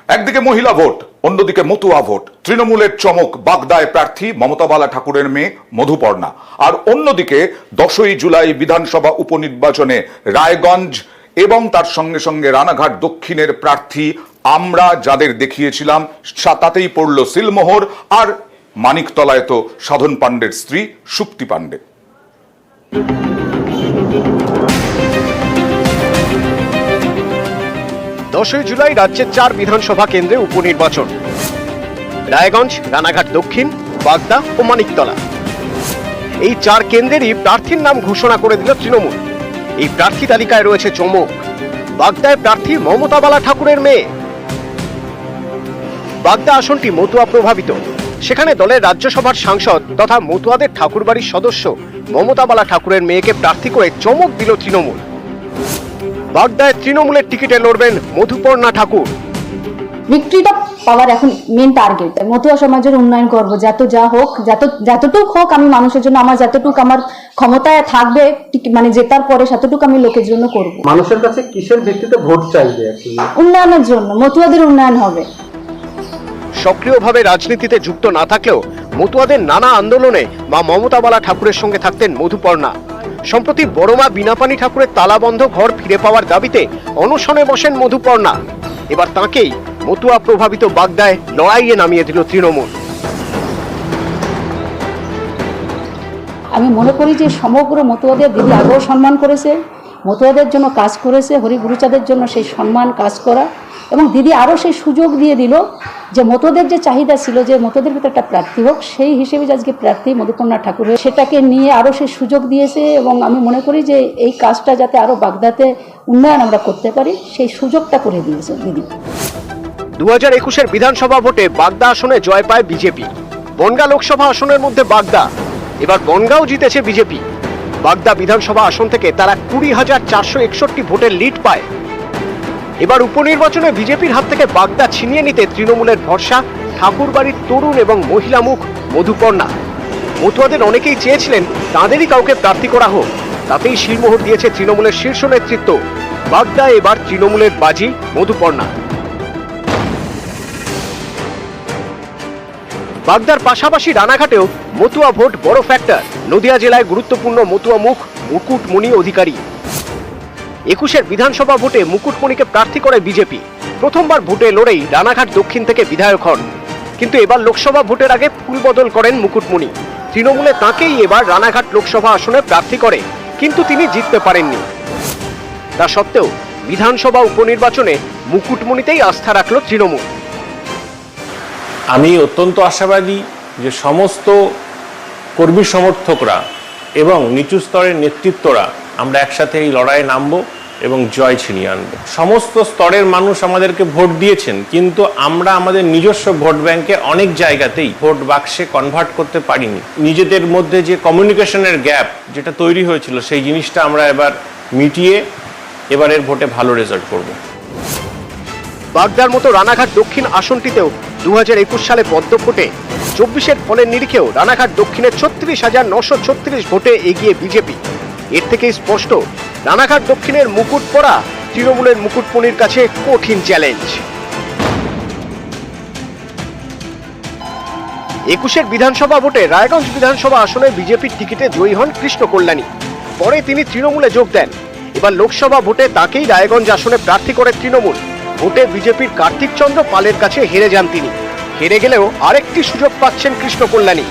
একদিকে মহিলা ভোট, অন্যদিকে মতুয়া ভোট। তৃণমূলের চমক, বাগদায় প্রার্থী মমতা বালা ঠাকুরের মেয়ে মধুপর্ণা। আর অন্যদিকে 10ই জুলাই বিধানসভা উপনির্বাচনে রায়গঞ্জ এবং তার সঙ্গে সঙ্গে রানাঘাট দক্ষিণের প্রার্থী আমরা যাদের দেখিয়েছিলাম তাতেই পড়ল সিলমোহর। আর মানিকতলায় তো সাধন পাণ্ডের স্ত্রী শুক্তি পাণ্ডে। 10ই জুলাই রাজ্যের 4 বিধানসভা কেন্দ্রে উপনির্বাচন। রায়গঞ্জ, রানাঘাট দক্ষিণ, বাগদা ও মানিকতলা। এই 4 কেন্দ্রেরই প্রার্থীর নাম ঘোষণা করে দিল তৃণমূল। এই প্রার্থী তালিকায় রয়েছে চমক। বাগদায় প্রার্থী মমতা বালা ঠাকুরের মেয়ে। বাগদা আসনটি মতুয়া প্রভাবিত। সেখানে দলের রাজ্যসভার সাংসদ তথা মতুয়াদের ঠাকুরবাড়ির সদস্য মমতা বালা ঠাকুরের মেয়েকে প্রার্থী করে চমক দিল তৃণমূল। বাগদায় তৃণমূলের টিকিটে লড়বেন মধুপর্ণা ঠাকুর। ভিক্টরিটা পাওয়ার এখন মেন টার্গেট। মতুয়া সমাজের উন্নয়ন করব, যা হোক, যতটুকু হোক আমি মানুষের জন্য, আমার যতটুকু আমার ক্ষমতায় থাকবে, মানে জেতার পরে ততটুকু আমি লোকের জন্য করব। মানুষের কাছে কিসের ভিত্তিতে ভোট চাইবে? উন্নয়নের জন্য, মতুয়াদের উন্নয়ন হবে। সক্রিয়ভাবে রাজনীতিতে যুক্ত না থাকলেও মতুয়াদের নানা আন্দোলনে মা মমতা বালা ঠাকুরের সঙ্গে থাকতেন মধুপর্ণা। সম্প্রতি বড়মা বিনাপানি ঠাকুরের তালাবন্ধ ঘর ফিরে পাওয়ার দাবিতে অনশনে বসেন মধুপর্ণা। এবার তাঁকেই মতুয়া প্রভাবিত বাগদায় লড়াইয়ে নামিয়ে দিল তৃণমূল। আমি মনে করি যে সমগ্র মতুয়াদের দিদি আগেও সম্মান করেছে, মতুয়াদের জন্য কাজ করেছে, হরিগুরুচাঁদের জন্য সেই সম্মান কাজ করা, এবং দিদি আরও সেই সুযোগ দিয়ে দিল যে মতুয়াদের যে চাহিদা ছিল যে মতুয়াদের ভিতরে একটা প্রার্থী হোক, সেই হিসেবে আজকে প্রার্থী মধুপর্ণা ঠাকুর সেটাকে নিয়ে আরও সেই সুযোগ দিয়েছে। এবং আমি মনে করি যে এই কাজটা যাতে আরও বাগদাতে উন্নয়ন আমরা করতে পারি, সেই সুযোগটা করে দিয়েছে দিদি। 2021-এর বিধানসভা ভোটে বাগদা আসনে জয় পায় বিজেপি। বনগাঁ লোকসভা আসনের মধ্যে বাগদা। এবার বনগাঁও জিতেছে বিজেপি। বাগদা বিধানসভা আসন থেকে তারা 20,461 ভোটের লিড পায়। এবার উপনির্বাচনে বিজেপির হাত থেকে বাগদা ছিনিয়ে নিতে তৃণমূলের ভরসা ঠাকুরবাড়ির তরুণ এবং মহিলা মুখ মধুপর্ণা। মতুয়াদের অনেকেই চেয়েছিলেন তাঁদেরই কাউকে প্রার্থী করা হোক, তাতেই শিলমোহর দিয়েছে তৃণমূলের শীর্ষ নেতৃত্ব। বাগদায় এবার তৃণমূলের বাজি মধুপর্ণা। বাগদার পাশাপাশি রানাঘাটেও মতুয়া ভোট বড় ফ্যাক্টর। নদিয়া জেলায় গুরুত্বপূর্ণ মতুয়া মুখ মুকুটমণি অধিকারী। 21-এর বিধানসভা ভোটে মুকুটমণিকে প্রার্থী করে বিজেপি। প্রথমবার ভোটে লড়েই রানাঘাট দক্ষিণ থেকে বিধায়ক হন, কিন্তু এবার লোকসভা ভোটের আগে ফুল বদল করেন মুকুটমণি। তৃণমূলে তাঁকেই এবার রানাঘাট লোকসভা আসনে প্রার্থী করে, কিন্তু তিনি জিততে পারেননি। তা সত্ত্বেও বিধানসভা উপনির্বাচনে মুকুটমণিতেই আস্থা রাখল তৃণমূল। আমি অত্যন্ত আশাবাদী যে সমস্ত কর্মী সমর্থকরা এবং নিচু স্তরের নেতৃত্বরা আমরা একসাথে এই লড়াইয়ে নামবো এবং জয় ছিনিয়ে আনবো। সমস্ত স্তরের মানুষ আমাদেরকে ভোট দিয়েছেন, কিন্তু আমরা আমাদের নিজস্ব ভোট ব্যাংকে অনেক জায়গাতেই ভোট বাক্সে কনভার্ট করতে পারিনি। নিজেদের মধ্যে যে কমিউনিকেশনের গ্যাপ যেটা তৈরি হয়েছিল, সেই জিনিসটা আমরা এবার মিটিয়ে এবারের ভোটে ভালো রেজাল্ট করব। বাগদার মতো রানাঘাট দক্ষিণ আসনটিতেও 2021 সালে পদ্ম ভোটে 24-এর ফলের নিরিখেও রানাঘাট দক্ষিণের 36,936 ভোটে এগিয়ে বিজেপি। এর থেকেই স্পষ্ট রানাঘাট দক্ষিণের মুকুট পরা তৃণমূলের মুকুটমণির কাছে কঠিন চ্যালেঞ্জ। 21-এর বিধানসভা ভোটে রায়গঞ্জ বিধানসভা আসনে বিজেপির টিকিটে জয়ী হন কৃষ্ণ কল্যাণী। পরে তিনি তৃণমূলে যোগ দেন। এবার লোকসভা ভোটে তাকেই রায়গঞ্জ আসনে প্রার্থী করে তৃণমূল। ভোটে বিজেপির কার্তিক চন্দ্র পালের কাছে হেরে যান তিনি। হেরে গেলেও আরেকটি সুযোগ পাচ্ছেন কৃষ্ণ কল্যাণী।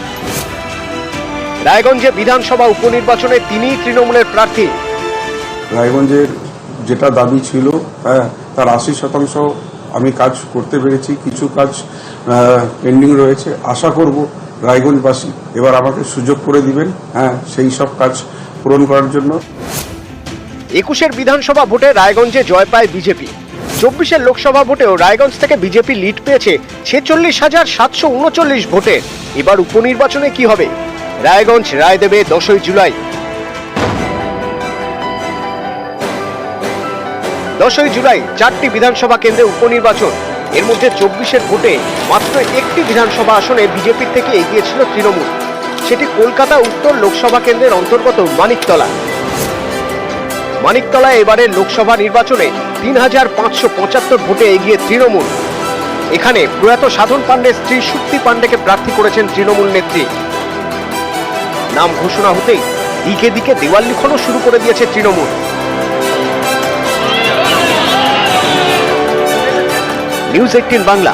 রায়গঞ্জে বিধানসভা উপনির্বাচনে তিনিই তৃণমূলের প্রার্থী। রায়গঞ্জের যেটা দাবি ছিল তার 80% আমি কাজ করতে পেরেছি, কিছু কাজ পেন্ডিং রয়েছে। আশা করব রায়গঞ্জবাসী এবার আমাকে সুযোগ করে দিবেন সেই সব কাজ পূরণ করার জন্য। 21-এর বিধানসভা ভোটে রায়গঞ্জে জয় পায় বিজেপি। 24-এর লোকসভা ভোটেও রায়গঞ্জ থেকে বিজেপি লিড পেয়েছে 46,739 ভোটে। এবার উপনির্বাচনে কি হবে? রায়গঞ্জ রায় দেবে 10ই জুলাই। 10ই জুলাই 4টি বিধানসভা কেন্দ্রে উপনির্বাচন। এর মধ্যে 24-এর ভোটে মাত্র একটি বিধানসভা আসনে বিজেপির থেকে এগিয়েছিল তৃণমূল। সেটি কলকাতা উত্তর লোকসভা কেন্দ্রের অন্তর্গত মানিকতলা। মানিকতলায় এবারের লোকসভা নির্বাচনে 3,575 ভোটে এগিয়ে তৃণমূল। এখানে প্রয়াত সাধন পাণ্ডের স্ত্রী সুক্তি পাণ্ডেকে প্রার্থী করেছেন তৃণমূল নেত্রী। নাম ঘোষণা হতেই দিকে দিকে দেওয়াল লিখনও শুরু করে দিয়েছে তৃণমূল। নিউজ 18 বাংলা।